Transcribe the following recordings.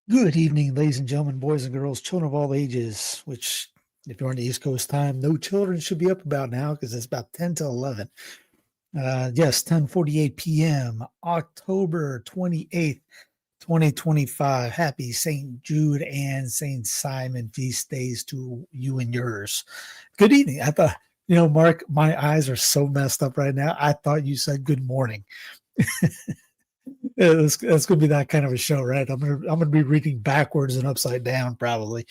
Good evening, ladies and gentlemen, boys and girls, children of all ages, which, if you're on the East Coast time, no children should be up about now because it's about 10 to 11. Yes, 10:48 p.m., October 28th, 2025. Happy St. Jude and St. Simon feast days to you and yours. Good evening. I thought, Mark, my eyes are so messed up right now. I thought you said good morning. It's going to be that kind of a show, right? I'm gonna be reading backwards and upside down probably.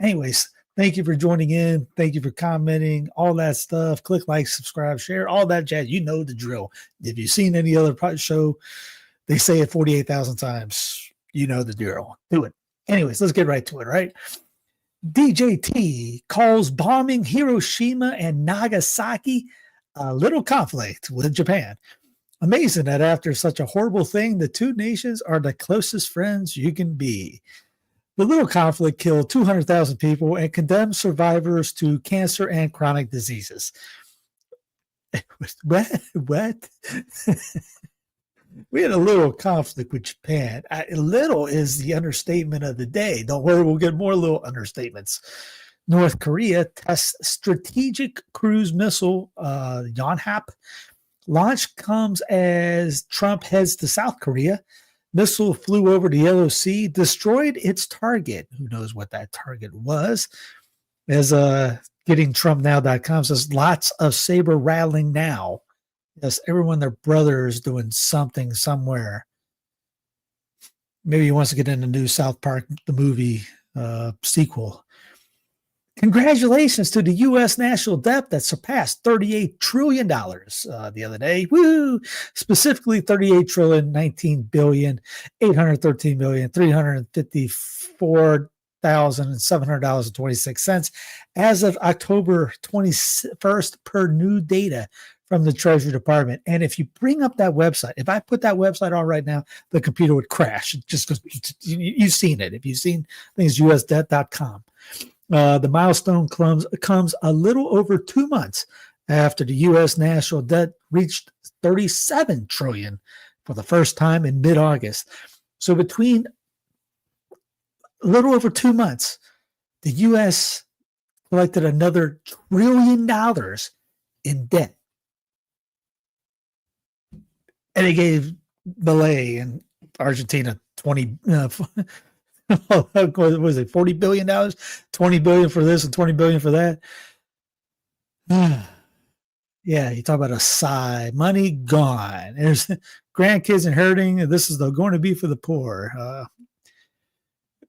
Anyways, thank you for joining in. Thank you for commenting, all that stuff. Click like, subscribe, share, all that jazz. You know the drill. If you've seen any other show, they say it 48,000 times. You know the drill. Do it. Anyways, let's get right to it, right? DJT calls bombing Hiroshima and Nagasaki a little conflict with Japan. Amazing that after such a horrible thing, the two nations are the closest friends you can be. The little conflict killed 200,000 people and condemned survivors to cancer and chronic diseases. What? We had a little conflict with Japan. Little is the understatement of the day. Don't worry, we'll get more little understatements. North Korea tests strategic cruise missile Yonhap. Launch comes as Trump heads to South Korea. Missile flew over the Yellow Sea, destroyed its target. Who knows what that target was? As gettingtrumpnow.com says, lots of saber-rattling now. Yes, everyone, their brother is doing something somewhere. Maybe he wants to get in the new South Park, the movie sequel. Congratulations to the U.S. national debt that surpassed $38 trillion the other day. Woo! Specifically, $38 trillion, $19 billion, $813 million, $354,700.26 as of October 21st per new data from the Treasury Department. And if you bring up that website, if I put that website on right now, the computer would crash just because you've seen it. If you've seen things, usdebt.com. The milestone comes a little over 2 months after the U.S. national debt reached $37 trillion for the first time in mid-August. So between a little over 2 months, the U.S. collected another $1 trillion in debt. And it gave Malay and Argentina 20 what was it, $40 billion? $20 billion for this and $20 billion for that. Yeah, you talk about a sigh. Money gone. There's grandkids inheriting. This is going to be for the poor.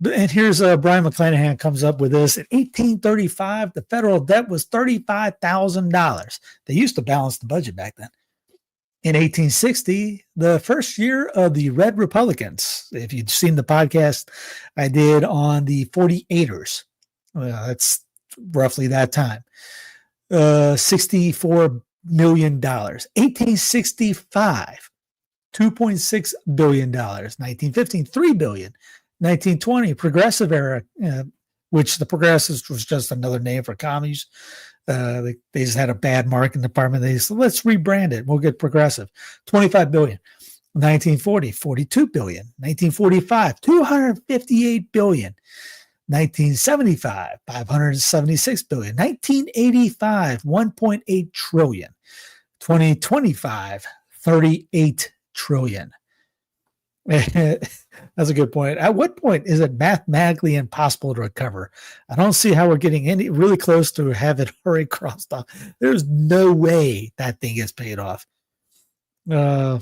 And here's Brian McClanahan comes up with this. In 1835, the federal debt was $35,000. They used to balance the budget back then. In 1860, the first year of the Red Republicans, if you'd seen the podcast I did on the 48ers, that's roughly that time, $64 million. 1865, $2.6 billion. 1915, $3 billion. 1920, Progressive era, which the Progressives was just another name for commies. They just had a bad marketing department. They said, let's rebrand it. We'll get Progressive. $25 billion. 1940, $42 billion. 1945, $258 billion. 1975, $576 billion. 1985, $1.8 trillion. 2025, $38 trillion. That's a good point. At what point is it mathematically impossible to recover? I don't see how we're getting any really close to have it already crossed off. There's no way that thing gets paid off. Andrew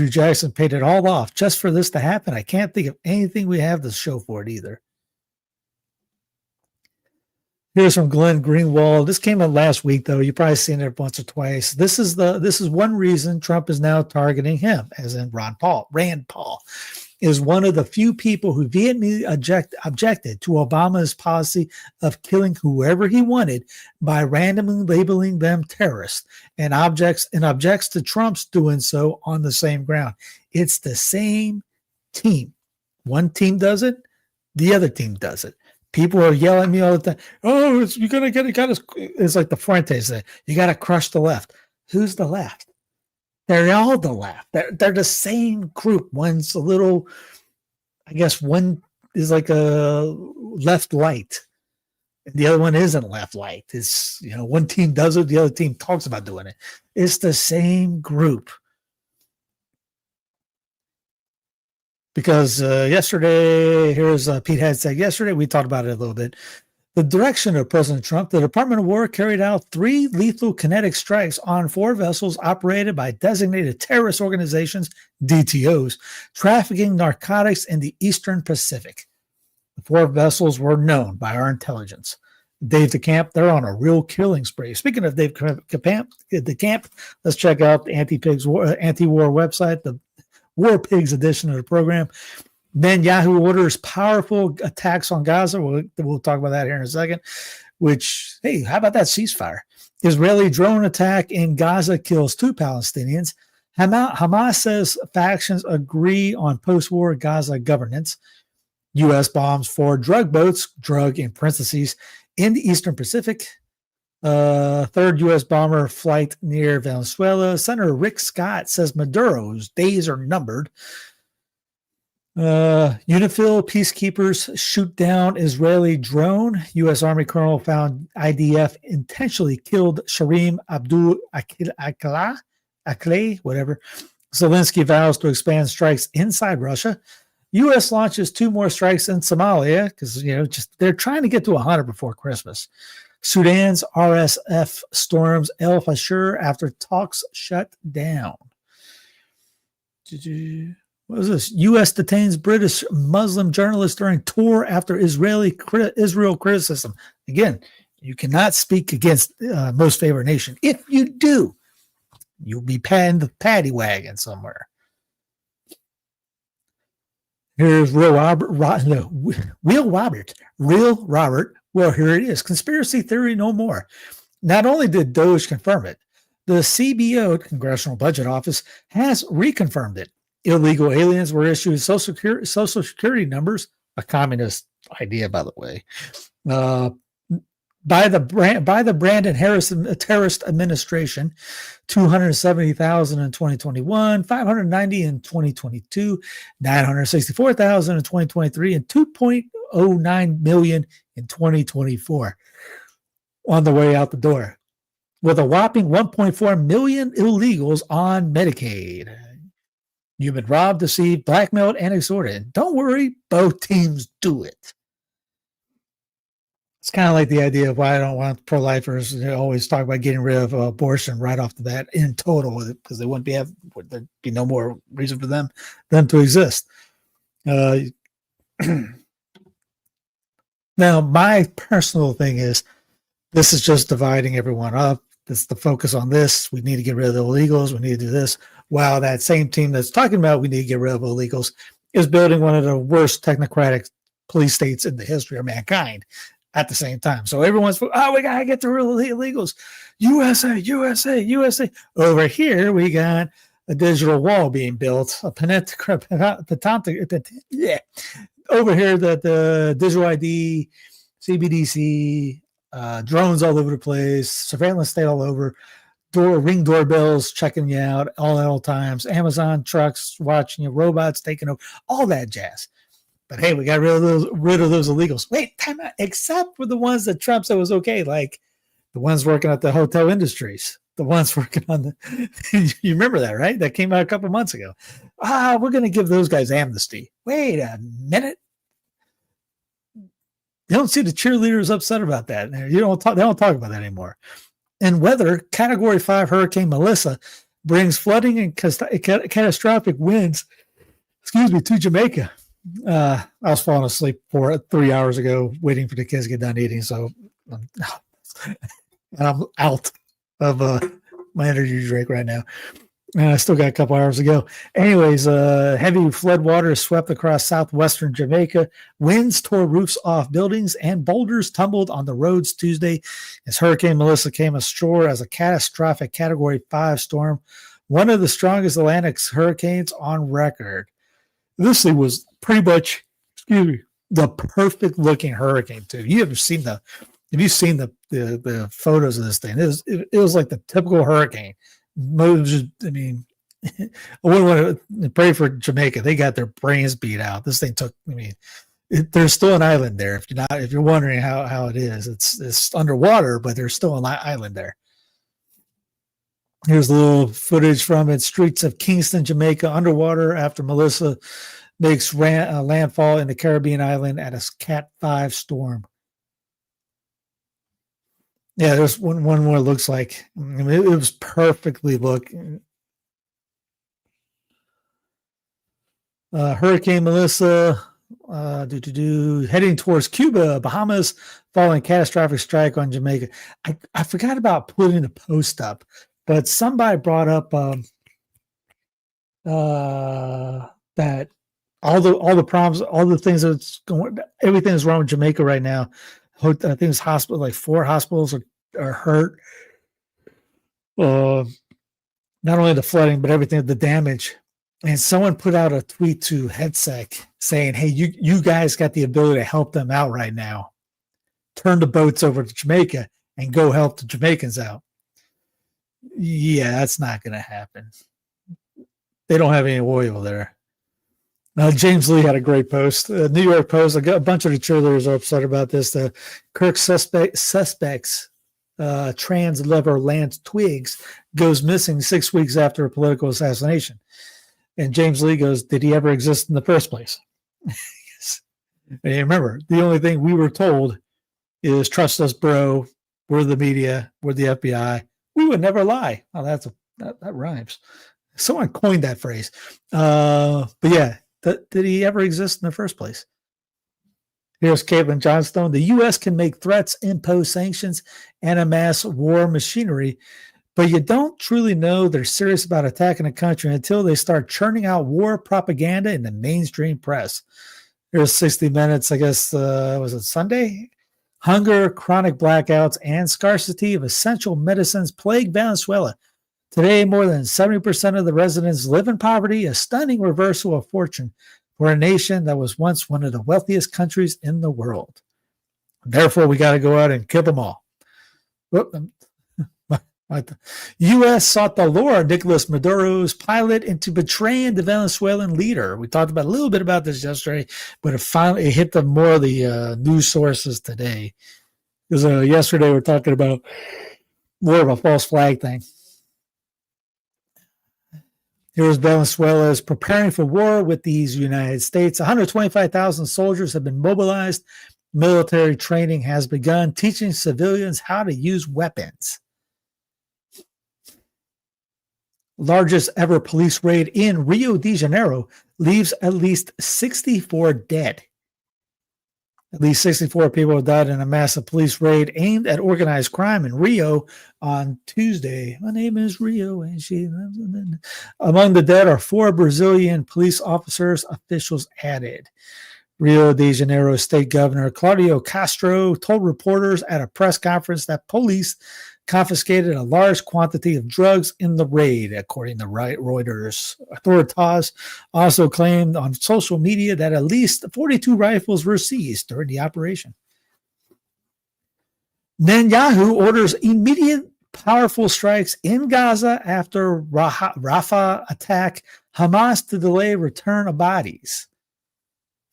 Jackson paid it all off just for this to happen. I can't think of anything we have to show for it either. Here's from Glenn Greenwald. This came out last week, though. You've probably seen it once or twice. This is one reason Trump is now targeting him, as in Rand Paul is one of the few people who vehemently objected to Obama's policy of killing whoever he wanted by randomly labeling them terrorists and objects to Trump's doing so on the same ground. It's the same team. One team does it, the other team does it. People are yelling at me all the time. Oh, you gotta get it. It's like the Fuentes say, you gotta crush the left. Who's the left? They're all the left. They're the same group. One's a little I guess one is like a left light, and the other one isn't left light. It's, one team does it, the other team talks about doing it. It's the same group. Because yesterday, here's Pete had said yesterday, we talked about it a little bit. The direction of President Trump, the Department of War carried out 3 lethal kinetic strikes on 4 vessels operated by designated terrorist organizations, DTOs, trafficking narcotics in the Eastern Pacific. The 4 vessels were known by our intelligence. Dave DeCamp, they're on a real killing spree. Speaking of Dave DeCamp, let's check out the anti-war website, the War Pigs edition of the program. Netanyahu orders powerful attacks on Gaza. We'll talk about that here in a second. Which, hey, how about that ceasefire? Israeli drone attack in Gaza kills 2 Palestinians. Hamas says factions agree on post-war Gaza governance. U.S. bombs 4 drug boats, drug in parentheses, in the Eastern Pacific. 3rd U.S. bomber flight near Venezuela. Senator Rick Scott says Maduro's days are numbered. UNIFIL peacekeepers shoot down Israeli drone. U.S. Army colonel found IDF intentionally killed Sharim Abdul Akleh, whatever. Zelensky vows to expand strikes inside Russia. U.S. launches 2 more strikes in Somalia because, they're trying to get to 100 before Christmas. Sudan's RSF storms El Fasher after talks shut down. What was this? U.S. detains British Muslim journalist during tour after Israel criticism. Again, you cannot speak against most favored nation. If you do, you'll be patting the paddy wagon somewhere. Here's Real Robert. Well, here it is. Conspiracy theory no more. Not only did DOJ confirm it, the CBO, Congressional Budget Office, has reconfirmed it. Illegal aliens were issued social security numbers, a communist idea, by the way, by the Brandon Harrison terrorist administration. 270,000 in 2021, 590 in 2022, 964,000 in 2023, and 2.09 million in 2024. On the way out the door, with a whopping 1.4 million illegals on Medicaid. You've been robbed, deceived, blackmailed, and extorted. Don't worry, both teams do it. It's kind of like the idea of why I don't want pro-lifers to always talk about getting rid of abortion right off the bat in total, because there'd be no more reason for them to exist. Now, my personal thing is this is just dividing everyone up. It's the focus on this. We need to get rid of the illegals. We need to do this. While that same team that's talking about we need to get rid of illegals is building one of the worst technocratic police states in the history of mankind at the same time. So everyone's, we got to get rid of the illegals. USA, USA, USA. Over here, we got a digital wall being built. Over here, the digital ID, CBDC, drones all over the place, surveillance state all over, ring doorbells checking you out all at all times, Amazon trucks watching you, robots taking over, all that jazz. But hey, we got rid of those illegals. Wait, time out. Except for the ones that Trump said was okay, like the ones working at the hotel industries, the ones working on the. You remember that, right? That came out a couple months ago. We're going to give those guys amnesty. Wait a minute. You don't see the cheerleaders upset about that. They don't talk about that anymore. And weather, Category 5 Hurricane Melissa brings flooding and catastrophic winds, to Jamaica. I was falling asleep for 3 hours ago, waiting for the kids to get done eating. So I'm out of my energy drink right now. And I still got a couple hours to go. Anyways, heavy floodwaters swept across southwestern Jamaica. Winds tore roofs off buildings and boulders tumbled on the roads Tuesday as Hurricane Melissa came ashore as a catastrophic Category 5 storm, one of the strongest Atlantic hurricanes on record. This thing was pretty much, the perfect looking hurricane too. Have you seen the photos of this thing? It was like the typical hurricane. It was just, I wouldn't want to pray for Jamaica. They got their brains beat out. This thing took, there's still an island there. If you're wondering how it is, it's underwater, but there's still an island there. Here's a little footage from it. Streets of Kingston, Jamaica, underwater after Melissa makes landfall in the Caribbean island at a Cat 5 storm. Yeah, there's one more looks like. It was perfectly looking. Hurricane Melissa heading towards Cuba, Bahamas, following catastrophic strike on Jamaica. I forgot about putting a post up, but somebody brought up that all the problems, all the things that's going, everything is wrong with Jamaica right now. I think it's hospital, like 4 hospitals are hurt. Not only the flooding, but everything, the damage. And someone put out a tweet to HeadSec saying, hey, you guys got the ability to help them out right now. Turn the boats over to Jamaica and go help the Jamaicans out. Yeah, that's not going to happen. They don't have any oil there. James Lee had a great post. New York Post, a bunch of the cheerleaders are upset about this. The Kirk suspects trans lover Lance Twiggs goes missing 6 weeks after a political assassination. And James Lee goes, did he ever exist in the first place? Yes. And remember, the only thing we were told is trust us, bro. We're the media. We're the FBI. We would never lie. Oh, that rhymes. Someone coined that phrase. But yeah, did he ever exist in the first place? Here's Caitlin Johnstone. The U.S. can make threats, impose sanctions, and amass war machinery, but you don't truly know they're serious about attacking a country until they start churning out war propaganda in the mainstream press. Here's 60 Minutes, I guess, was it Sunday? Hunger, chronic blackouts, and scarcity of essential medicines plague Venezuela. Today, more than 70% of the residents live in poverty, a stunning reversal of fortune for a nation that was once one of the wealthiest countries in the world. Therefore, we got to go out and kill them all. U.S. sought to lure Nicolas Maduro's pilot into betraying the Venezuelan leader. We talked about a little bit about this yesterday, but it hit more of the news sources today. Because yesterday we were talking about more of a false flag thing. Here's Venezuela is preparing for war with these United States. 125,000 soldiers have been mobilized. Military training has begun, teaching civilians how to use weapons. Largest ever police raid in Rio de Janeiro leaves at least 64 dead. At least 64 people have died in a massive police raid aimed at organized crime in Rio on Tuesday. My name is Rio, and she lives in. Among the dead are 4 Brazilian police officers, officials added. Rio de Janeiro State Governor Claudio Castro told reporters at a press conference that police confiscated a large quantity of drugs in the raid, according to Reuters. Authorities also claimed on social media that at least 42 rifles were seized during the operation. Netanyahu orders immediate powerful strikes in Gaza after Rafah attack, Hamas to delay return of bodies.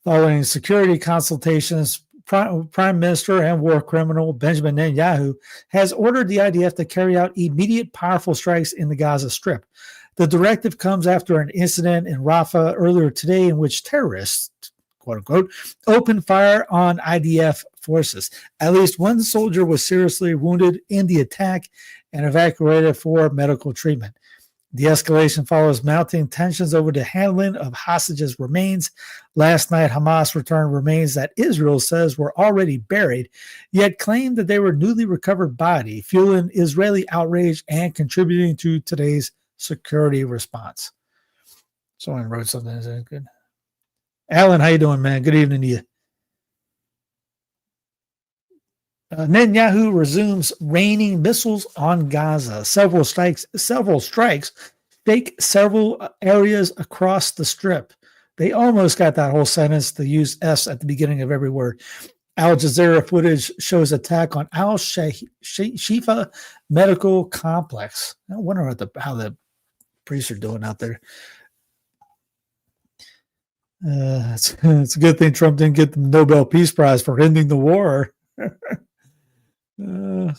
Following security consultations, Prime Minister and war criminal Benjamin Netanyahu has ordered the IDF to carry out immediate powerful strikes in the Gaza Strip. The directive comes after an incident in Rafah earlier today in which terrorists, quote unquote, opened fire on IDF forces. At least one soldier was seriously wounded in the attack and evacuated for medical treatment. The escalation follows mounting tensions over the handling of hostages' remains. Last night, Hamas returned remains that Israel says were already buried, yet claimed that they were newly recovered body, fueling Israeli outrage and contributing to today's security response. Someone wrote something. Is that good? Alan, how you doing, man? Good evening to you. Netanyahu resumes raining missiles on Gaza. Several strikes shake several areas across the Strip. They almost got that whole sentence to use S at the beginning of every word. Al Jazeera footage shows attack on Al Shifa Medical Complex. I wonder how the priests are doing out there. It's a good thing Trump didn't get the Nobel Peace Prize for ending the war. Kill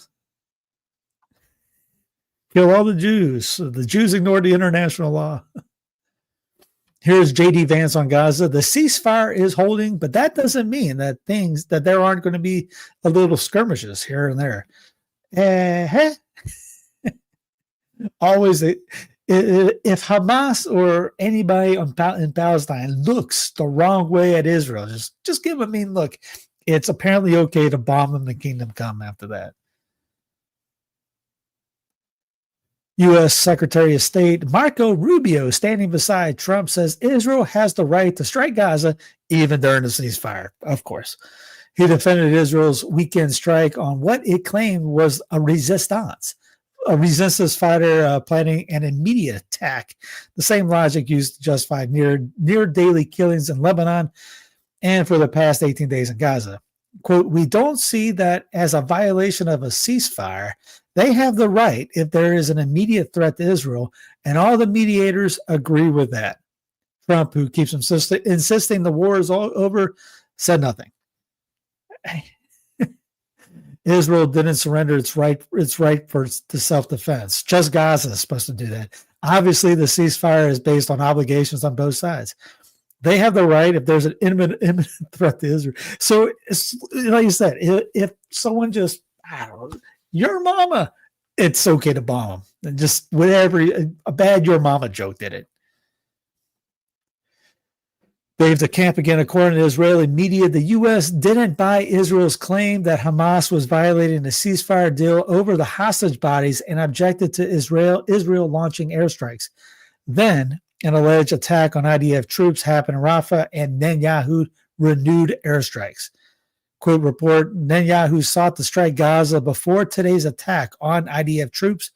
all the Jews. The Jews ignored the international law. Here's J.D. Vance on Gaza. The ceasefire is holding, but that doesn't mean that there aren't going to be a little skirmishes here and there. Always, if Hamas or anybody in Palestine looks the wrong way at Israel, just give them a mean look. It's apparently okay to bomb them. The kingdom come after that. U.S. Secretary of State Marco Rubio, standing beside Trump, says Israel has the right to strike Gaza even during the ceasefire. Of course. He defended Israel's weekend strike on what it claimed was a resistance fighter planning an immediate attack. The same logic used to justify near daily killings in Lebanon and for the past 18 days in Gaza. Quote, we don't see that as a violation of a ceasefire. They have the right if there is an immediate threat to Israel, and all the mediators agree with that. Trump, who keeps insisting the war is all over, said nothing. Israel didn't surrender its right to self-defense. Just Gaza is supposed to do that. Obviously, the ceasefire is based on obligations on both sides. They have the right if there's an imminent threat to Israel. So, like you said, if someone just, I don't know, your mama, it's okay to bomb them. And just whatever, a bad your mama joke did it. They've the camp again. According to Israeli media, the U.S. didn't buy Israel's claim that Hamas was violating the ceasefire deal over the hostage bodies and objected to Israel launching airstrikes. Then an alleged attack on IDF troops happened in Rafah, and Netanyahu renewed airstrikes. Quote report, Netanyahu sought to strike Gaza before today's attack on IDF troops,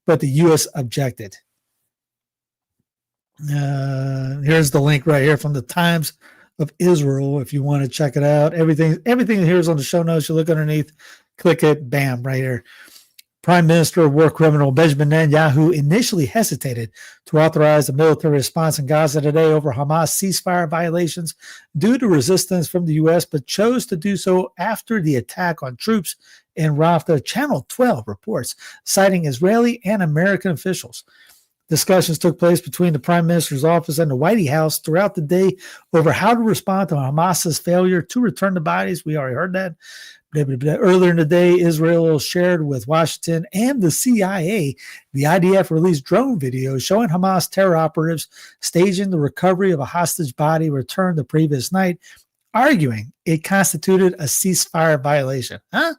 but the U.S. objected. Here's the link right here from the Times of Israel if you want to check it out. Everything here is on the show notes. You look underneath, click it, bam, right here. Prime Minister of War criminal Benjamin Netanyahu initially hesitated to authorize a military response in Gaza today over Hamas ceasefire violations due to resistance from the U.S., but chose to do so after the attack on troops in Rafah. Channel 12 reports, citing Israeli and American officials. Discussions took place between the Prime Minister's office and the White House throughout the day over how to respond to Hamas's failure to return the bodies. We already heard that. Earlier in the day, Israel shared with Washington and the CIA the IDF released drone videos showing Hamas terror operatives staging the recovery of a hostage body returned the previous night, arguing it constituted a ceasefire violation. Huh?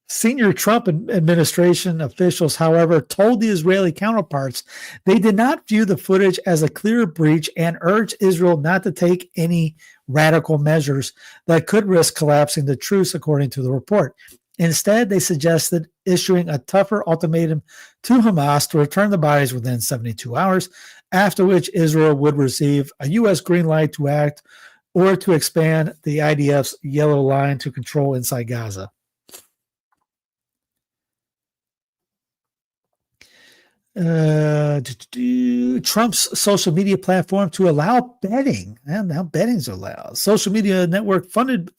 Senior Trump administration officials, however, told the Israeli counterparts they did not view the footage as a clear breach and urged Israel not to take any radical measures that could risk collapsing the truce, according to the report. Instead, they suggested issuing a tougher ultimatum to Hamas to return the bodies within 72 hours, after which Israel would receive a U.S. green light to act or to expand the IDF's yellow line to control inside Gaza. Trump's social media platform to allow betting. And now betting's allowed. Social media network founded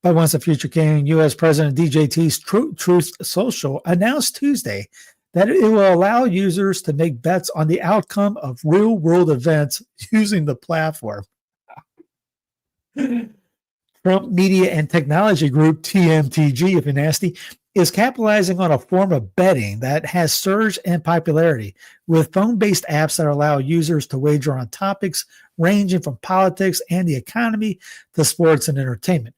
by once a future king, U.S. President DJT's Truth Social announced Tuesday that it will allow users to make bets on the outcome of real-world events using the platform. Trump Media and Technology Group, TMTG, if you're nasty, is capitalizing on a form of betting that has surged in popularity with phone-based apps that allow users to wager on topics ranging from politics and the economy to sports and entertainment.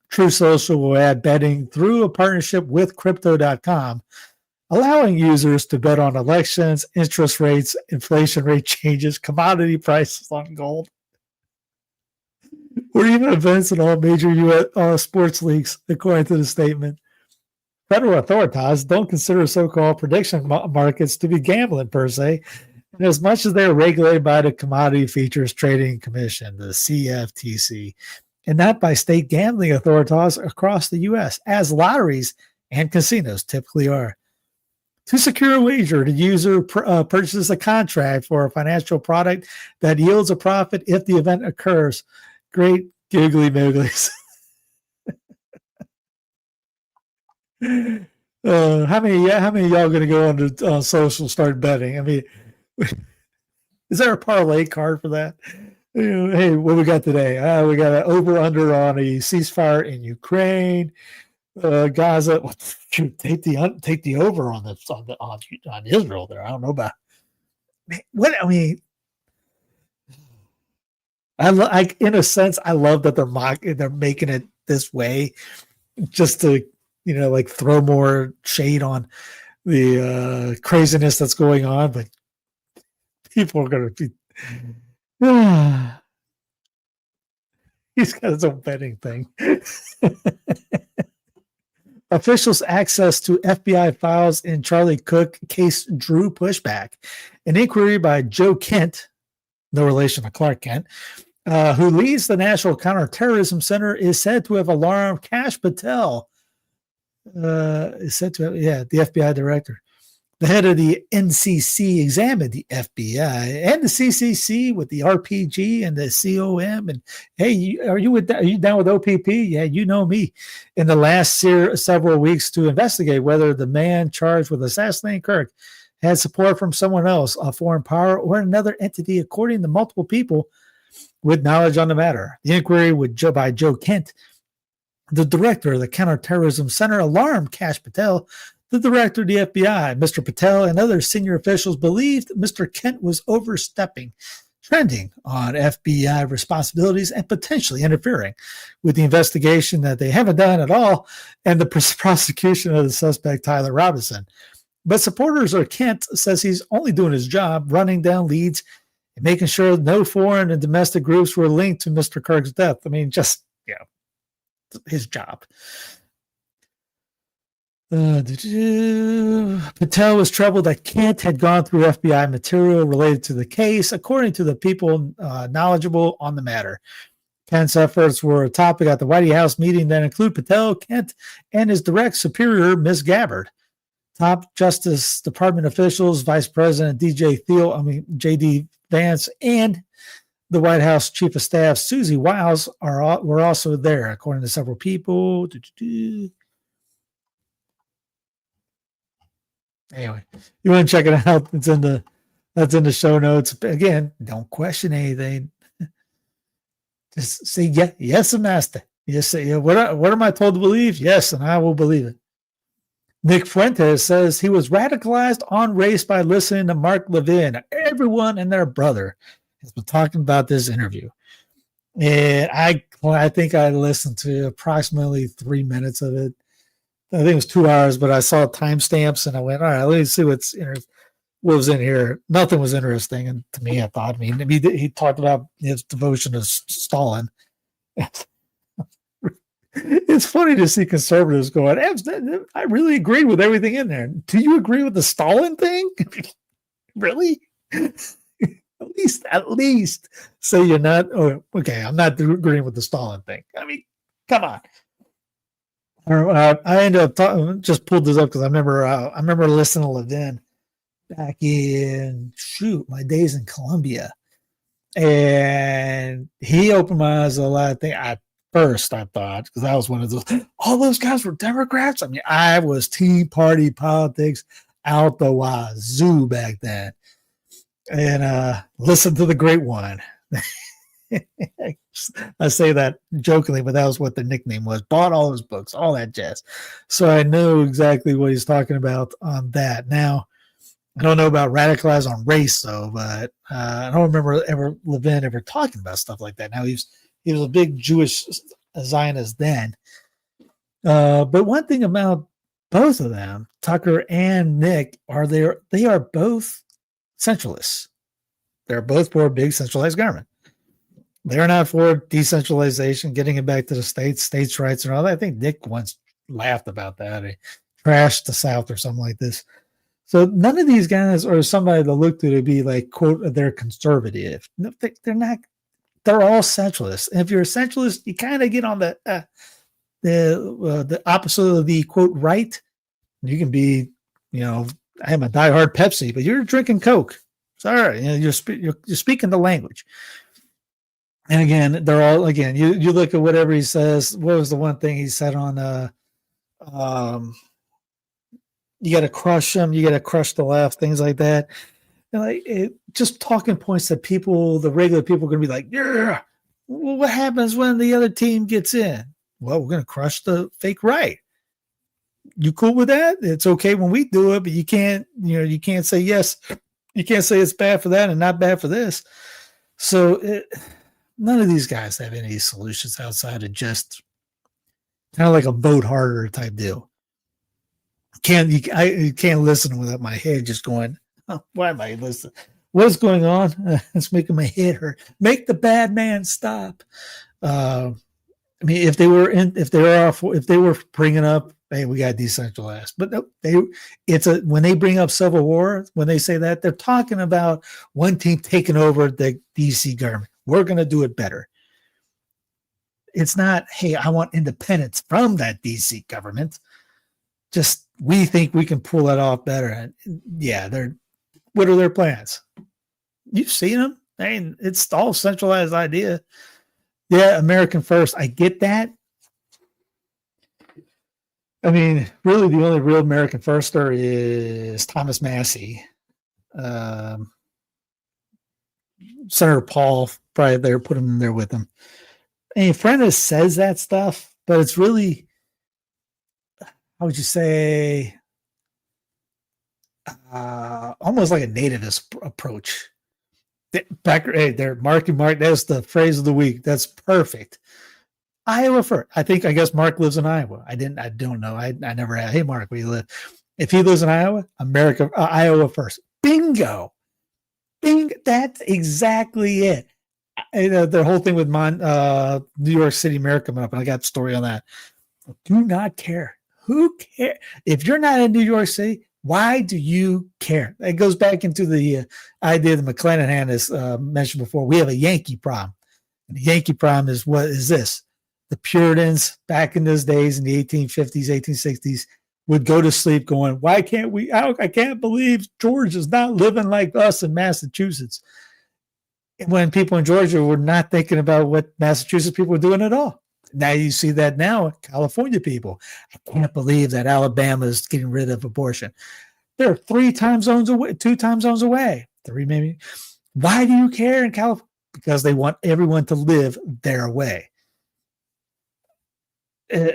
True Social will add betting through a partnership with Crypto.com, allowing users to bet on elections, interest rates, inflation rate changes, commodity prices on gold, or even events in all major U.S. sports leagues, according to the statement. Federal authorities don't consider so-called prediction markets to be gambling per se, and as much as they are regulated by the Commodity Futures Trading Commission, the CFTC, and not by state gambling authorities across the U.S., as lotteries and casinos typically are. To secure a wager, the user purchases a contract for a financial product that yields a profit if the event occurs. Great giggly mogglies. How many of y'all going to go on social start betting? I mean, is there a parlay card for that? Hey, what we got today? We got an over/under on a ceasefire in Ukraine, Gaza. Take the over on Israel. There, I don't know about what I mean. In a sense, I love that they're making it this way, just to like throw more shade on the craziness that's going on. But people are going to be. He's got his own betting thing. Officials' access to FBI files in Charlie Cook case drew pushback. An inquiry by Joe Kent, no relation to Clark Kent, who leads the National Counterterrorism Center, is said to have alarmed Kash Patel. Is said to have, the FBI director. The head of the NCC examined the FBI and the CCC with the RPG and the COM. And hey, are you down with OPP? Yeah, you know me. In the last several weeks to investigate whether the man charged with assassinating Kirk had support from someone else, a foreign power, or another entity, according to multiple people with knowledge on the matter. The inquiry by Joe Kent, the director of the Counterterrorism Center, alarmed Kash Patel, the director of the FBI. Mr. Patel and other senior officials believed Mr. Kent was overstepping, trending on FBI responsibilities, and potentially interfering with the investigation that they haven't done at all, and the prosecution of the suspect, Tyler Robinson. But supporters of Kent says he's only doing his job, running down leads and making sure no foreign and domestic groups were linked to Mr. Kirk's death. I mean, just, his job. Patel was troubled that Kent had gone through FBI material related to the case, according to the people knowledgeable on the matter. Kent's efforts were a topic at the White House meeting that include Patel, Kent, and his direct superior, Ms. Gabbard. Top Justice Department officials, Vice President J.D. Vance, and the White House Chief of Staff, Susie Wiles, were also there, according to several people. Anyway, you want to check it out? That's in the show notes. Again, don't question anything. Just say yes, master. Yes, say what am I told to believe? Yes, and I will believe it. Nick Fuentes says he was radicalized on race by listening to Mark Levin. Everyone and their brother has been talking about this interview, and I think I listened to approximately 3 minutes of it. I think it was 2 hours, but I saw timestamps and I went, all right, let me see what was in here. Nothing was interesting. And to me, I thought, he talked about his devotion to Stalin. It's funny to see conservatives going, I really agree with everything in there. Do you agree with the Stalin thing? Really? At least say you're not. Oh, okay, I'm not agreeing with the Stalin thing. I mean, come on. I ended up just pulled this up because I remember listening to Levin back in my days in Columbia, and he opened my eyes to a lot of things. At first, I thought, because I was one of those, all those guys were Democrats. I mean, I was Tea Party politics out the wazoo back then, and listen to the great one. I say that jokingly, but that was what the nickname was. Bought all his books, all that jazz. So I know exactly what he's talking about on that. Now, I don't know about radicalized on race, though, but I don't remember Levin ever talking about stuff like that. Now, he was a big Jewish Zionist then. But one thing about both of them, Tucker and Nick, they are both centralists. They're both for a big centralized government. They're not for decentralization, getting it back to the states' rights and all that. I think Nick once laughed about that. He trashed the South or something like this. So none of these guys are somebody to look to be like, quote, they're conservative. No, they're not. They're all centralists. And if you're a centralist, you kind of get on the opposite of the, quote, right. You can be, I am a diehard Pepsi, but you're drinking Coke. Sorry, you're speaking the language. And again, they're all, again, you look at whatever he says. What was the one thing he said on you got to crush them, you got to crush the left, things like that. And just talking points that the regular people are going to be like, yeah, well, what happens when the other team gets in? Well, we're going to crush the fake right. You cool with that? It's okay when we do it, but you can't say yes. You can't say it's bad for that and not bad for this. So none of these guys have any solutions outside of just kind of like a vote harder type deal. I can't listen without my head just going, oh, why am I listening? What's going on? It's making my head hurt. Make the bad man stop. I mean, if they were bringing up, hey, we got decentralized, but no, when they bring up civil war, when they say that, they're talking about one team taking over the DC government. We're going to do it better. It's not, hey, I want independence from that DC government. Just, we think we can pull that off better. And yeah, what are their plans? You've seen them. I mean, it's all centralized idea. Yeah, American first. I get that. I mean, really, the only real American firster is Thomas Massey. Senator Paul, probably there, put him in there with him. And Frentis says that stuff, but it's really, how would you say, almost like a nativist approach. Hey, there, Mark, that's the phrase of the week. That's perfect. Iowa first. I guess Mark lives in Iowa. I don't know. I never had, hey, Mark, where you live? If he lives in Iowa, Iowa first. Bingo. That's exactly it. The whole thing with New York City mayor coming up, and I got a story on that. Do not care. Who cares? If you're not in New York City, why do you care? It goes back into the idea that McClanahan has mentioned before. We have a Yankee problem. And the Yankee problem is, what is this? The Puritans back in those days in the 1850s, 1860s would go to sleep going, why can't we? I can't believe George is not living like us in Massachusetts. When people in Georgia were not thinking about what Massachusetts people were doing at all. Now you see that now, California people. I can't believe that Alabama is getting rid of abortion. They're 3 time zones away, 2 time zones away, 3 maybe. Why do you care in California? Because they want everyone to live their way. Now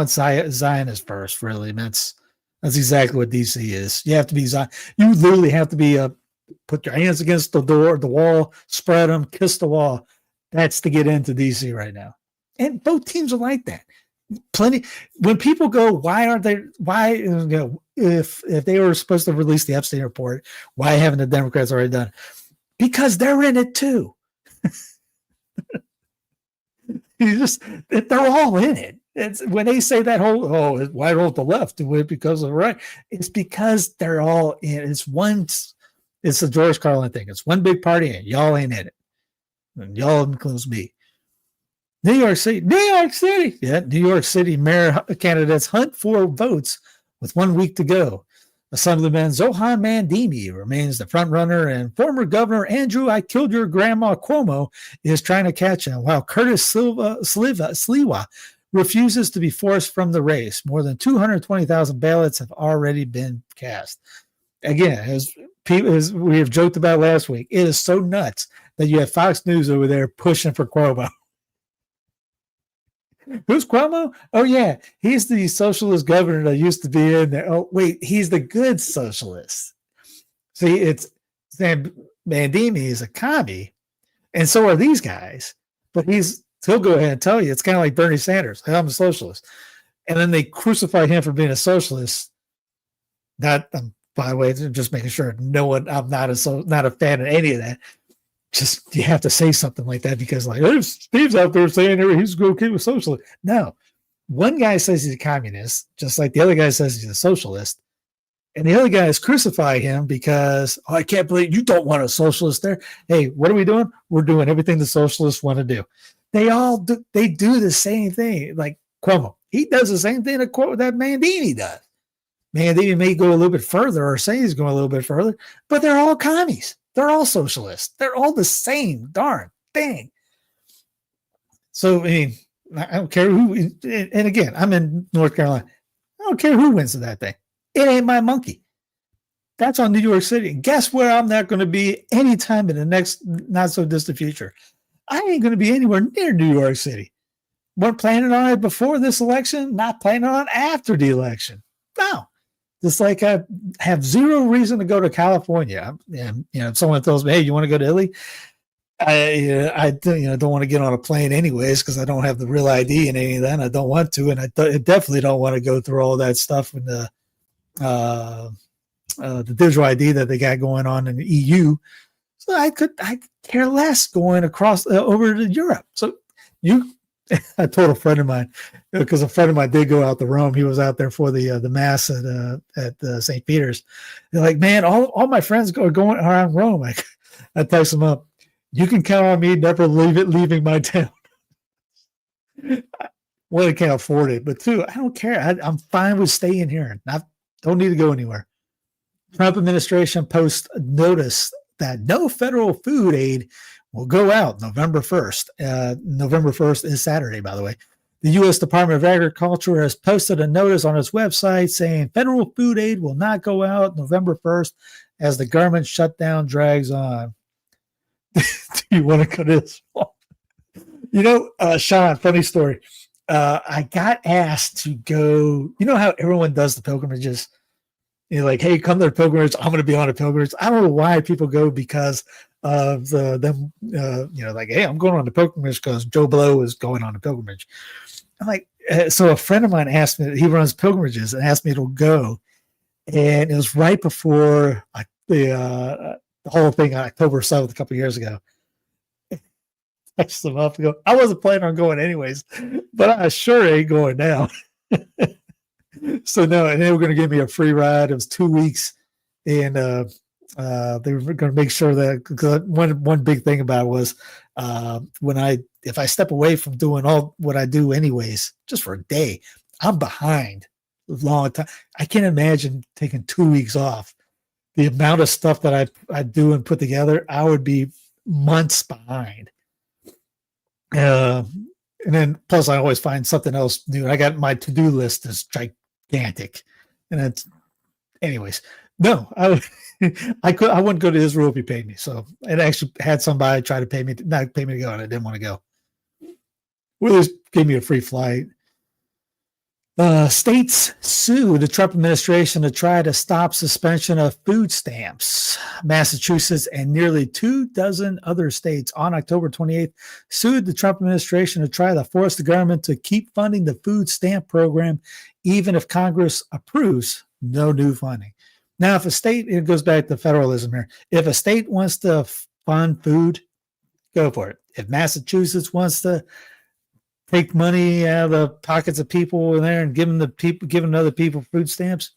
it's Zionist first, really. That's exactly what DC is. You have to be Zion. You literally have to be put your hands against the wall, spread them, kiss the wall. That's to get into DC right now. And both teams are like that. Plenty. When people go, if they were supposed to release the Epstein report, why haven't the Democrats already done it? Because they're in it too. They're all in it. It's when they say that whole, why don't the left do it because of the right? It's because they're all in. It's the George Carlin thing. It's one big party and y'all ain't in it. And y'all includes me. New York City. Yeah, New York City mayor candidates hunt for votes with 1 week to go. Assemblyman Zohan Mandini remains the front runner, and former Governor Andrew I Killed Your Grandma Cuomo is trying to catch him, while Curtis Sliwa refuses to be forced from the race. More than 220,000 ballots have already been cast. Again, as we have joked about last week, it is so nuts that you have Fox News over there pushing for Cuomo. Who's Cuomo? Oh, yeah. He's the socialist governor that used to be in there. Oh, wait. He's the good socialist. See, it's Mandini is a commie, and so are these guys. But he'll go ahead and tell you. It's kind of like Bernie Sanders. I'm a socialist. And then they crucify him for being a socialist. By the way, just making sure I'm not a fan of any of that. Just you have to say something like that because Steve's out there saying he's okay with socialist. No, one guy says he's a communist, just like the other guy says he's a socialist, and the other guy is crucifying him because I can't believe you don't want a socialist there. Hey, what are we doing? We're doing everything the socialists want to do. They do the same thing. Like Cuomo, He does the same thing that Mandini does. Mandini may go a little bit further or say he's going a little bit further, but they're all commies. They're all socialists. They're all the same darn thing. So, I mean, I don't care who, and again, I'm in North Carolina. I don't care who wins in that thing. It ain't my monkey. That's on New York City. Guess where I'm not going to be anytime in the next not so distant future? I ain't going to be anywhere near New York City. Weren't planning on it before this election, not planning on it after the election. No. Just like I have zero reason to go to California. And, if someone tells me, hey, you want to go to Italy? I don't want to get on a plane anyways because I don't have the real ID and any of that. And I don't want to, and I definitely don't want to go through all that stuff in the digital ID that they got going on in the EU. So I care less going across over to Europe. So I told a friend of mine, because a friend of mine did go out to Rome. He was out there for the mass at St. Peter's. They're like, man, all my friends are going around Rome. I text them up. You can count on me never leaving my town. One, I can't afford it, but two, I don't care. I'm fine with staying here. I don't need to go anywhere. Trump administration posts notice that no federal food aid will go out November 1st. November 1st is Saturday, by the way. The U.S. Department of Agriculture has posted a notice on its website saying federal food aid will not go out November 1st as the government shutdown drags on. Do you want to go to this one? Sean, funny story. I got asked to go. You know how everyone does the pilgrimages? Like, hey, come to the pilgrimage. I'm going to be on a pilgrimage. I don't know why people go because of them. Like, hey, I'm going on the pilgrimage because Joe Blow is going on a pilgrimage. I'm like, so a friend of mine asked me. He runs pilgrimages and asked me to go, and it was right before the whole thing on October 7th a couple of years ago. I text them up and go, I wasn't planning on going anyways, but I sure ain't going now. So no, and they were going to give me a free ride. It was 2 weeks, and they were going to make sure that, because one big thing about it was if I step away from doing all what I do anyways, just for a day, I'm behind a long time. I can't imagine taking 2 weeks off. The amount of stuff that I do and put together, I would be months behind. And then plus I always find something else new. I got my to-do list is gigantic. And it's, anyways, no, I wouldn't go to Israel if he paid me. So it actually had somebody try to not pay me to go, and I didn't want to go. Well, they just gave me a free flight. States sue the Trump administration to try to stop suspension of food stamps. Massachusetts and nearly 24 other states on October 28th sued the Trump administration to try to force the government to keep funding the food stamp program, even if Congress approves no new funding. Now, if a state, it goes back to federalism here. If a state wants to fund food, go for it. If Massachusetts wants to take money out of the pockets of people in there and giving other people food stamps,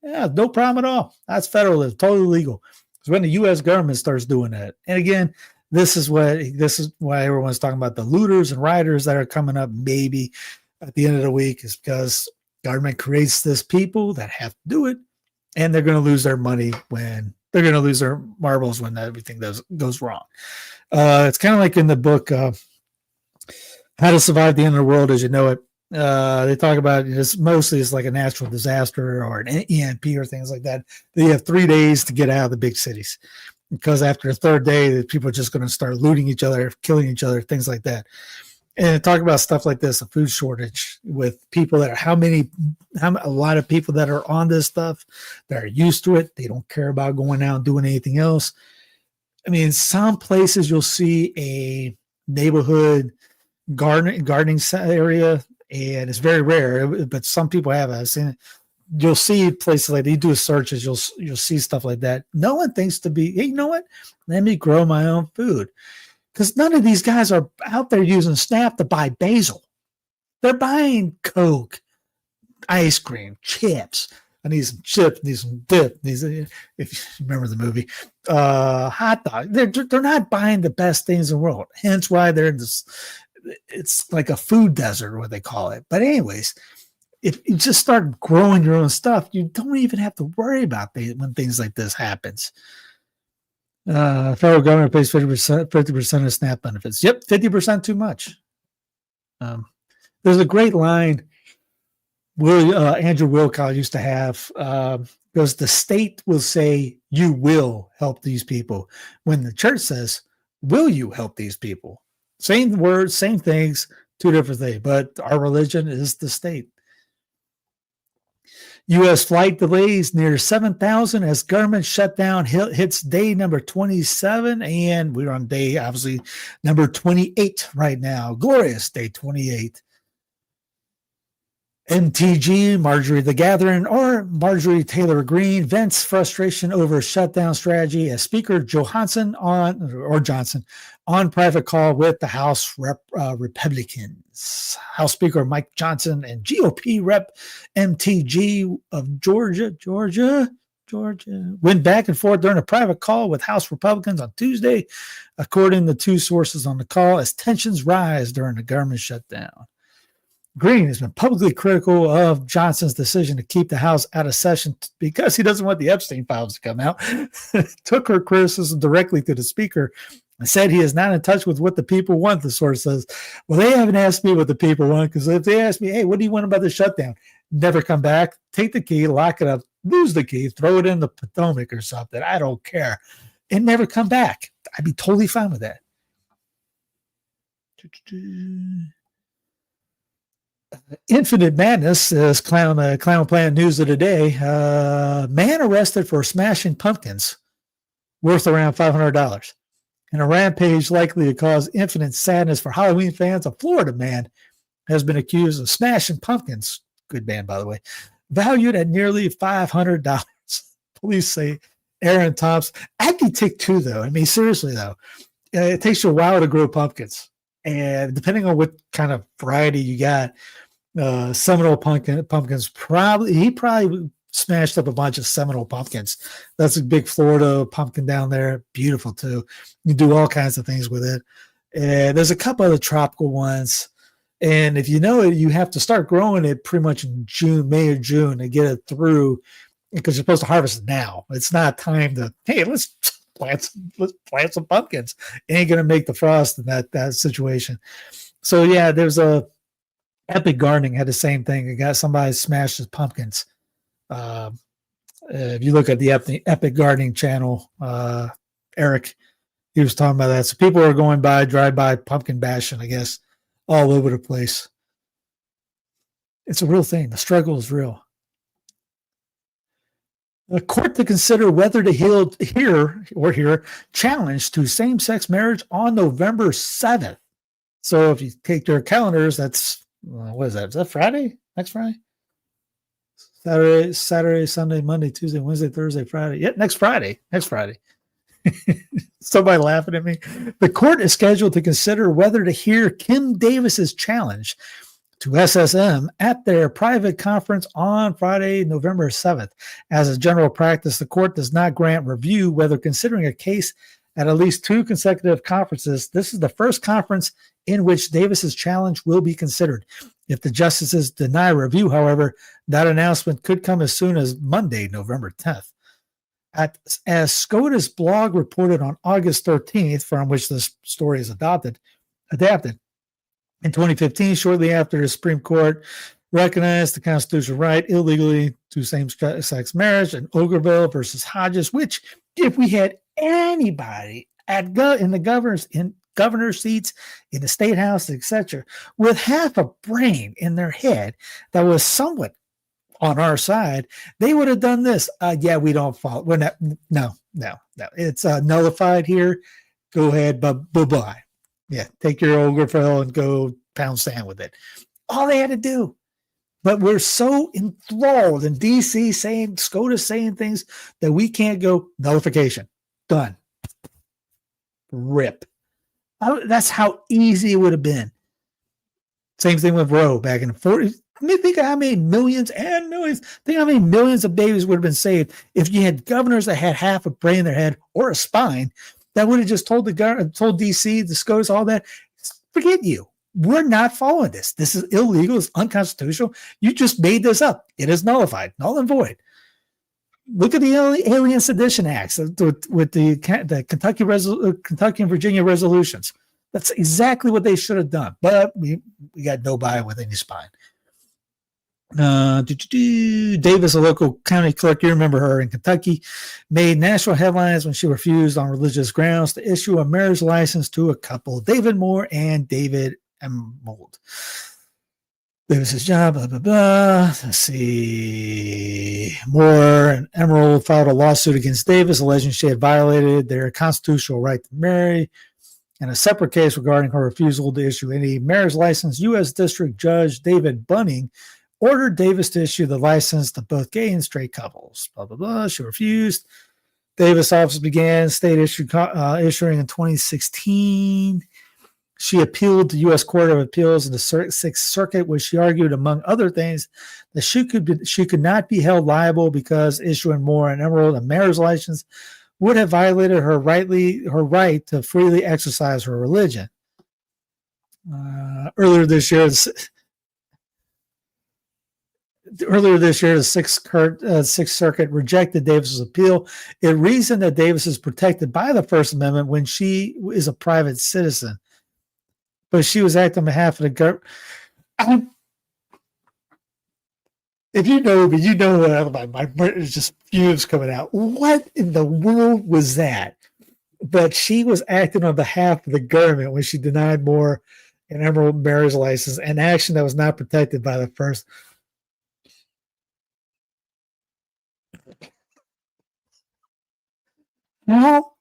yeah, no problem at all. That's federalism, totally legal. It's when the U.S. government starts doing that. And again, this is why everyone's talking about the looters and rioters that are coming up maybe at the end of the week, is because government creates this people that have to do it, and they're going to lose their money when they're going to lose their marbles when everything goes wrong. It's kind of like in the book, How to Survive the End of the World as You Know It. They talk about it's mostly like a natural disaster or an EMP or things like that. They have 3 days to get out of the big cities, because after the third day, people are just going to start looting each other, killing each other, things like that. And talk about stuff like this, a food shortage with people that are a lot of people that are on this stuff, that are used to it. They don't care about going out and doing anything else. I mean, some places you'll see a neighborhood gardening area, and it's very rare, but some people have it. I've seen it. You'll see places like they do searches. You'll see stuff like that. No one thinks to be, hey, you know what? Let me grow my own food, because none of these guys are out there using Snap to buy basil. They're buying Coke, ice cream, chips. I need some chips, need some dip. If you remember the movie, hot dog. They're not buying the best things in the world. Hence why they're in this. It's like a food desert, what they call it. But anyways, if you just start growing your own stuff, you don't even have to worry about when things like this happens. Federal government pays 50% of SNAP benefits. Yep, 50% too much. There's a great line Andrew Wilcox used to have, because the state will say, you will help these people, when the church says, will you help these people? Same words, same things, two different things, but our religion is the state. U.S. flight delays near 7,000 as government shutdown hits day number 27, and we're on day, obviously, number 28 right now. Glorious day 28. MTG, Marjorie the Gathering, or Marjorie Taylor Greene vents frustration over shutdown strategy as Speaker Johnson on private call with the House Republicans. House Speaker Mike Johnson and GOP Rep MTG of Georgia went back and forth during a private call with House Republicans on Tuesday, according to two sources on the call, as tensions rise during the government shutdown. Green has been publicly critical of Johnson's decision to keep the House out of session because he doesn't want the Epstein files to come out. Took her criticism directly to the Speaker and said he is not in touch with what the people want, the source says. Well, they haven't asked me what the people want, because if they ask me, hey, what do you want about the shutdown? Never come back, take the key, lock it up, lose the key, throw it in the Potomac or something. I don't care. And never come back. I'd be totally fine with that. Infinite Madness is Clown Planet News of the Day. Man arrested for smashing pumpkins worth around $500. In a rampage likely to cause infinite sadness for Halloween fans, a Florida man has been accused of smashing pumpkins, good band, by the way, valued at nearly $500. Police say Aaron Thompson. I'd be ticked too, though. I mean, seriously, though. It takes you a while to grow pumpkins. And depending on what kind of variety you got, Seminole pumpkins, he probably smashed up a bunch of Seminole pumpkins. That's a big Florida pumpkin down there. Beautiful too. You do all kinds of things with it. And there's a couple other tropical ones. And if you know it, you have to start growing it pretty much in May or June to get it through, because you're supposed to harvest it now. It's not time to, hey, let's plant some pumpkins. It ain't gonna make the frost in that situation. So yeah, there's a Epic Gardening had the same thing. It got somebody smashed his pumpkins. If you look at the Epic Gardening channel, Eric, he was talking about that. So people are going by, drive by pumpkin bashing, I guess, all over the place. It's a real thing. The struggle is real. A court to consider whether to hear challenge to same-sex marriage on November 7th. So if you take their calendars, that's, what is that? Is that Friday? Next Friday? Saturday, Sunday, Monday, Tuesday, Wednesday, Thursday, Friday. Yeah, next Friday. Somebody laughing at me. The court is scheduled to consider whether to hear Kim Davis's challenge to SSM at their private conference on Friday, November 7th. As a general practice, the court does not grant review whether considering a case at least two consecutive conferences. This is the first conference in which Davis's challenge will be considered. If the justices deny review, however, that announcement could come as soon as Monday, November 10th. As SCOTUS blog reported on August 13th, from which this story is adapted, in 2015, shortly after the Supreme Court recognized the constitutional right illegally to same-sex marriage in Ogerville versus Hodges, which, if we had anybody in the governor seats, in the state house, etc., with half a brain in their head that was somewhat on our side, they would have done this. Yeah, we don't follow. We're not. No. It's nullified here. Go ahead, bye. Yeah, take your Ogerville and go pound sand with it. All they had to do. But we're so enthralled in D.C. saying, SCOTUS saying things that we can't go nullification. Done. Rip. That's how easy it would have been. Same thing with Roe back in the 40s. I mean, think of how many millions and millions. Think how many millions of babies would have been saved if you had governors that had half a brain in their head or a spine that would have just told DC, the SCOTUS, all that. Forget you. we're not following this. This is illegal. It's unconstitutional. You just made this up. It is nullified, null and void. Look at the Alien Sedition Acts with the Kentucky and Virginia resolutions. That's exactly what they should have done. But we got nobody with any spine. Davis, a local county clerk, you remember her in Kentucky, made national headlines when she refused on religious grounds to issue a marriage license to a couple, David Moore and David Emerald. Davis's job, blah, blah, blah. Let's see. Moore and Emerald filed a lawsuit against Davis, alleging she had violated their constitutional right to marry. In a separate case regarding her refusal to issue any marriage license, U.S. District Judge David Bunning ordered Davis to issue the license to both gay and straight couples. Blah, blah, blah. She refused. Davis' office began state issuing in 2016. She appealed to U.S. Court of Appeals in the Sixth Circuit, where she argued, among other things, that she could not be held liable because issuing Moore and Emerald a marriage license would have violated her right to freely exercise her religion. Earlier this year, the Sixth Circuit rejected Davis's appeal. It reasoned that Davis is protected by the First Amendment when she is a private citizen, but she was acting on behalf of the government. If you know me, you know my is just fumes coming out. What in the world was that? But she was acting on behalf of the government when she denied Moore and Emerald marriage license, an action that was not protected by the First. How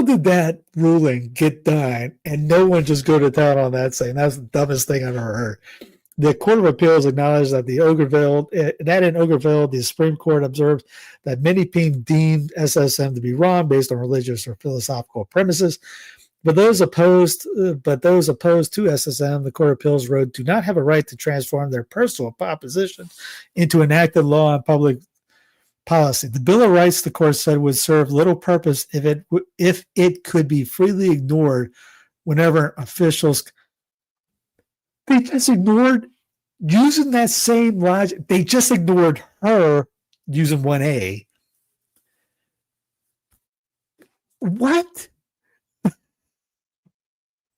did that ruling get done and no one just go to town on that, saying that's the dumbest thing I've ever heard? The Court of Appeals acknowledged that in Ogerville, the Supreme Court observed that many people deemed SSM to be wrong based on religious or philosophical premises. But those opposed to SSM, the Court of Appeals wrote, do not have a right to transform their personal opposition into enacted law and public policy. The Bill of Rights, the court said, would serve little purpose if it could be freely ignored whenever officials. They just ignored, using that same logic, they just ignored her using 1A. What?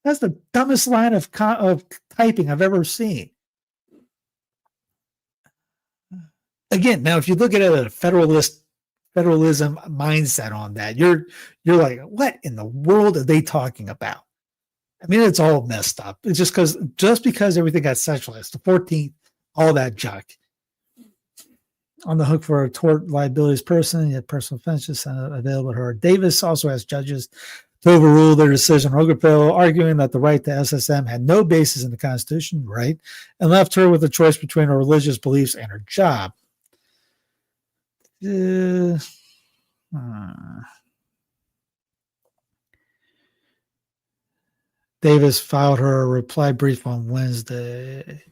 That's the dumbest line of typing I've ever seen. Again, now if you look at it at a federalism mindset on that, you're like, what in the world are they talking about? I mean, it's all messed up. It's just because everything got centralized, the 14th, all that junk. On the hook for a tort liabilities person, yet personal offenses available to her. Davis also has judges to overrule their decision on Ogerville, arguing that the right to SSM had no basis in the Constitution, right, and left her with a choice between her religious beliefs and her job. Davis filed her reply brief on Wednesday.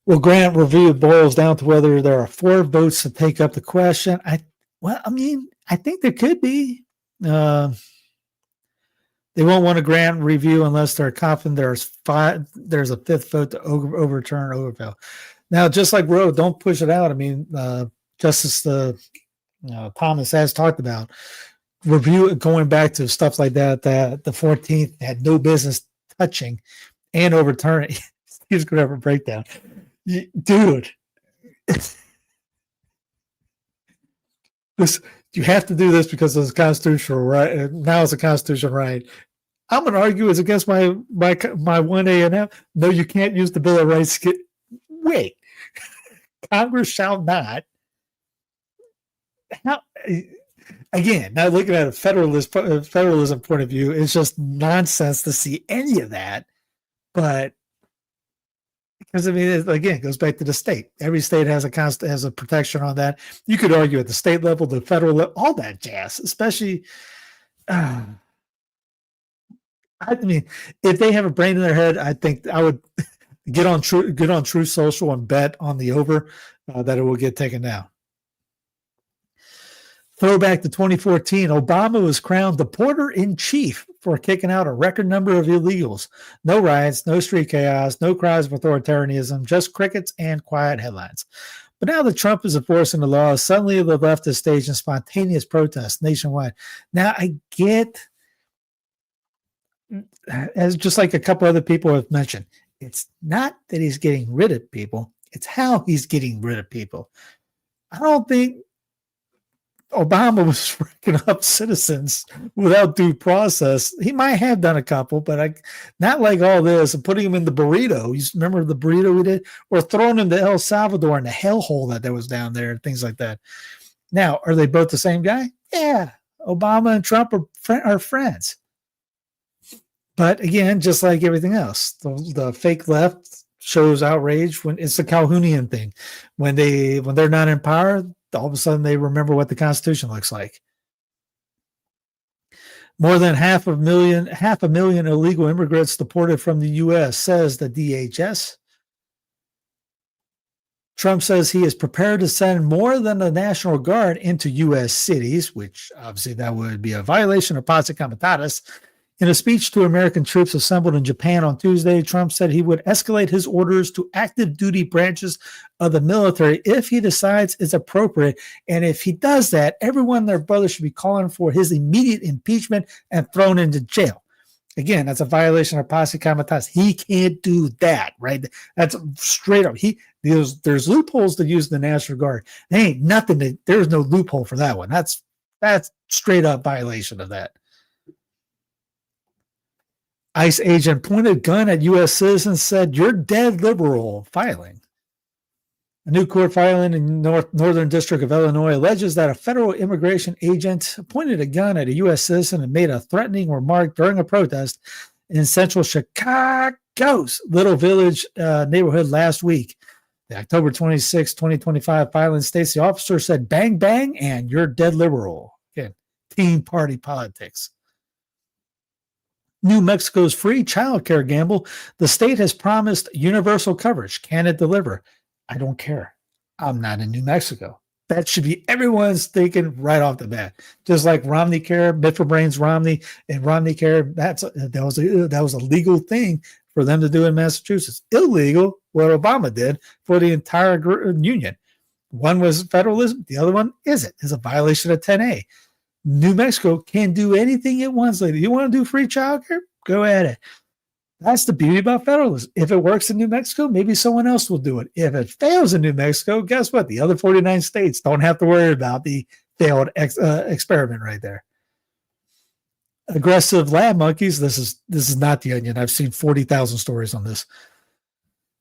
Well, grant review boils down to whether there are 4 votes to take up the question. I think there could be. They won't want to grant review unless they're confident there's a 5th vote to overturn Ogerville. Now, just like Roe, don't push it out. I mean, Justice Thomas has talked about review going back to stuff like that the 14th had no business touching and overturning. He's going to have a breakdown. Dude, you have to do this because it's constitutional right. Now it's a constitutional right. I'm going to argue it's against my 1A and F. No, you can't use the Bill of Rights. Wait, Congress shall not. How? Again, now looking at a federalism point of view, it's just nonsense to see any of that. But because it goes back to the state. Every state has a protection on that. You could argue at the state level, the federal level, all that jazz. Especially, if they have a brain in their head, I think I would get on True Social and bet on the over that it will get taken down. Throwback to 2014, Obama was crowned the porter-in-chief for kicking out a record number of illegals. No riots, no street chaos, no cries of authoritarianism, just crickets and quiet headlines. But now that Trump is enforcing the law, suddenly the left is staging spontaneous protests nationwide. Now, I get, as just like a couple other people have mentioned, it's not that he's getting rid of people, it's how he's getting rid of people. I don't think Obama was freaking up citizens without due process. He might have done a couple, but not like all this and putting him in the burrito. You remember the burrito we did? Or throwing him to El Salvador in the hellhole that was down there and things like that. Now, are they both the same guy? Yeah. Obama and Trump are friends. But again, just like everything else, the fake left shows outrage when it's the Calhounian thing. When they're not in power, all of a sudden they remember what the Constitution looks like. More than half a million illegal immigrants deported from the U.S., says the DHS. Trump says he is prepared to send more than the National Guard into U.S. cities, which obviously that would be a violation of Posse Comitatus. In a speech to American troops assembled in Japan on Tuesday, Trump said he would escalate his orders to active duty branches of the military if he decides it's appropriate. And if he does that, everyone and their brother should be calling for his immediate impeachment and thrown into jail. Again, that's a violation of Posse Comitatus. He can't do that, right? That's straight up. There's loopholes to use the National Guard. There ain't nothing. There's no loophole for that one. That's straight up violation of that. ICE agent pointed gun at U.S. citizens, said, "You're dead liberal." Filing. A new court filing in Northern District of Illinois alleges that a federal immigration agent pointed a gun at a U.S. citizen and made a threatening remark during a protest in central Chicago's Little Village neighborhood last week. The October 26, 2025 filing states the officer said, "Bang, bang, and you're dead liberal." Again, Teen Party politics. New Mexico's free child care gamble. The state has promised universal coverage. Can it deliver? I don't care. I'm not in New Mexico. That should be everyone's thinking right off the bat. Just like Romney Care, Brains Romney, and Romney Care. That was a legal thing for them to do in Massachusetts. Illegal, what Obama did for the entire union. One was federalism. The other one isn't. It's a violation of 10A. New Mexico can do anything it wants. Like, you want to do free childcare? Go at it. That's the beauty about federalism. If it works in New Mexico, maybe someone else will do it. If it fails in New Mexico, guess what? The other 49 states don't have to worry about the failed experiment right there. Aggressive lab monkeys. This is not the Onion. I've seen 40,000 stories on this.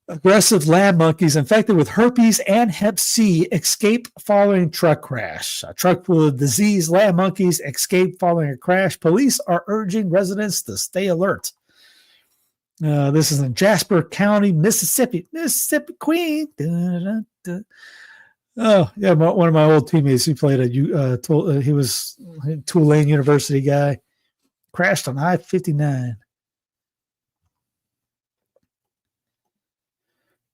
Aggressive lab monkeys infected with herpes and Hep C escape following truck crash. A truck full of diseased lab monkeys escaped following a crash. Police are urging residents to stay alert. This is in Jasper County, Mississippi. Mississippi Queen. Oh, yeah, one of my old teammates, he played he was a Tulane University guy. Crashed on I-59.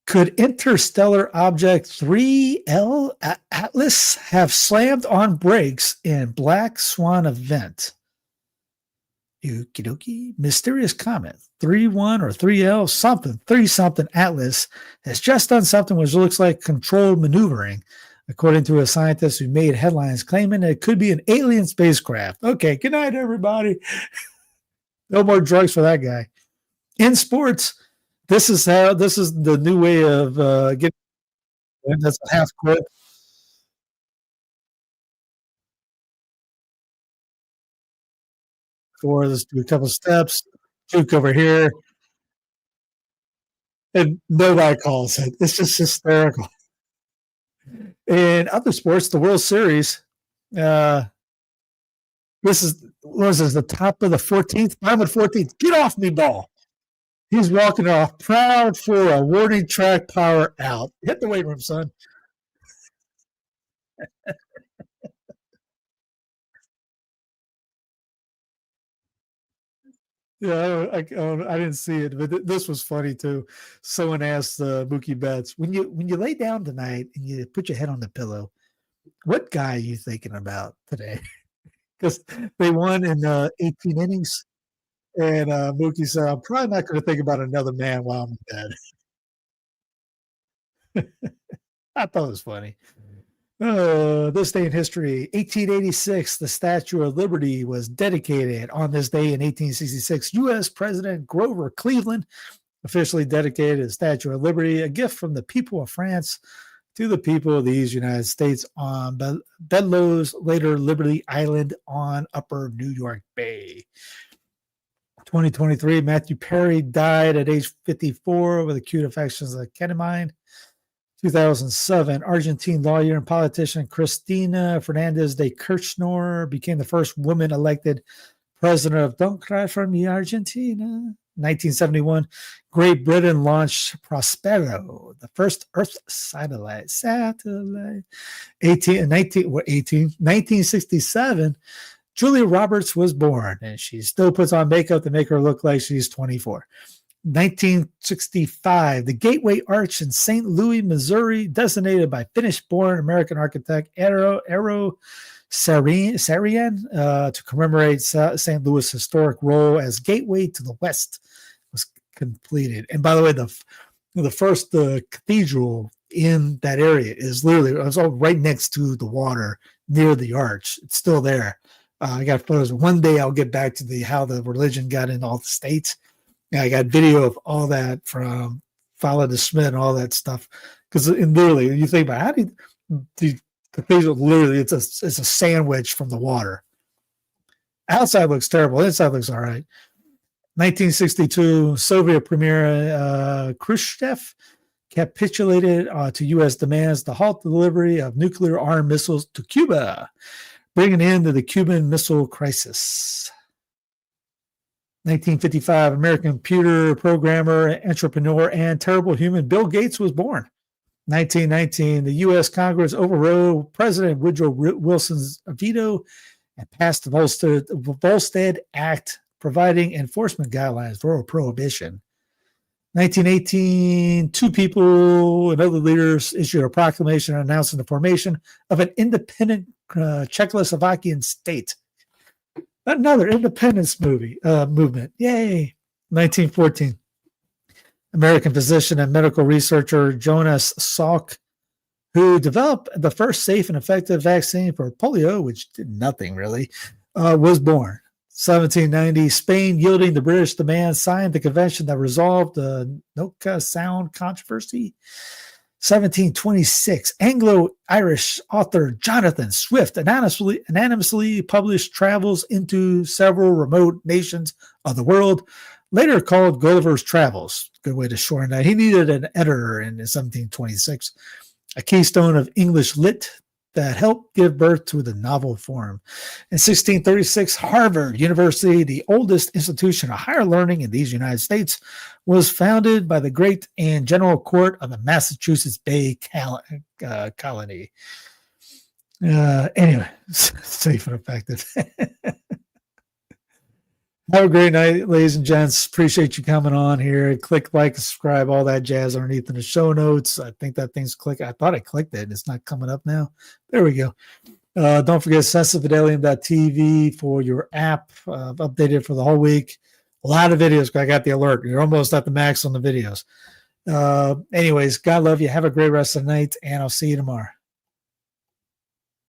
Could interstellar object 3L Atlas have slammed on brakes in Black Swan event? Okie dokie. Mysterious comet 3-1 or 3L something, 3-something Atlas has just done something which looks like controlled maneuvering, according to a scientist who made headlines claiming it could be an alien spacecraft. Okay, good night, everybody. No more drugs for that guy. In sports, this is the new way of getting. That's a half quit. Let's do a couple steps. Juke over here, and nobody calls it. It's just hysterical. In other sports, the World Series. This is the top of the 14th, bottom of the 14th. Get off me, ball. He's walking off proud for a warning track power out. Hit the weight room, son. Yeah, I didn't see it, but this was funny too. Someone asked Mookie Betts, when you lay down tonight and you put your head on the pillow, what guy are you thinking about today? Because they won in 18 innings. And Mookie said, I'm probably not going to think about another man while I'm in bed. I thought it was funny. This day in history, 1886, the Statue of Liberty was dedicated. On this day in 1866, U.S. President Grover Cleveland officially dedicated the Statue of Liberty, a gift from the people of France to the people of these United States on Bedloe's, later Liberty Island on Upper New York Bay. 2023, Matthew Perry died at age 54 with acute affections of ketamine. 2007, Argentine lawyer and politician Cristina Fernandez de Kirchner became the first woman elected president of Don't Cry for Me, Argentina. 1971, Great Britain launched Prospero, the first Earth satellite. 1967, Julia Roberts was born, and she still puts on makeup to make her look like she's 24. 1965, the Gateway Arch in St. Louis, Missouri, designated by Finnish-born American architect Eero Saarinen to commemorate St. Louis' historic role as gateway to the West, was completed. And by the way, the first cathedral in that area is literally, it was all right next to the water near the arch. It's still there. I got photos. One day I'll get back to how the religion got in all the states. Yeah, I got video of all that from Follow the Smith and all that stuff. Because literally, you think about how did the cathedral literally it's a sandwich from the water. Outside looks terrible. Inside looks all right. 1962, Soviet Premier Khrushchev capitulated to U.S. demands to halt the delivery of nuclear-armed missiles to Cuba, bringing an end to the Cuban Missile Crisis. 1955, American computer programmer, entrepreneur, and terrible human Bill Gates was born. 1919, the U.S. Congress overrode President Woodrow Wilson's veto and passed the Volstead Act, providing enforcement guidelines for Prohibition. 1918, two people and other leaders issued a proclamation announcing the formation of an independent Czechoslovakian state. Another independence movement. Yay. 1914. American physician and medical researcher Jonas Salk, who developed the first safe and effective vaccine for polio, which did nothing really, was born. 1790, Spain, yielding the British demand, signed the convention that resolved the Nootka Sound controversy. 1726, Anglo-Irish author Jonathan Swift anonymously published travels into several remote nations of the world, later called Gulliver's Travels. Good way to shorten that. He needed an editor in 1726, a keystone of English lit that helped give birth to the novel form. In 1636, Harvard University, the oldest institution of higher learning in these United States, was founded by the Great and General Court of the Massachusetts Bay Colony. Anyway, safe and effective. Have a great night, ladies and gents. Appreciate you coming on here. Click like, subscribe, all that jazz underneath in the show notes. I think that thing's click. I thought I clicked it. It's not coming up now. There we go. Don't forget sensitivefidelium.tv for your app. Updated for the whole week. A lot of videos. I got the alert. You're almost at the max on the videos. Anyways, God love you. Have a great rest of the night, and I'll see you tomorrow.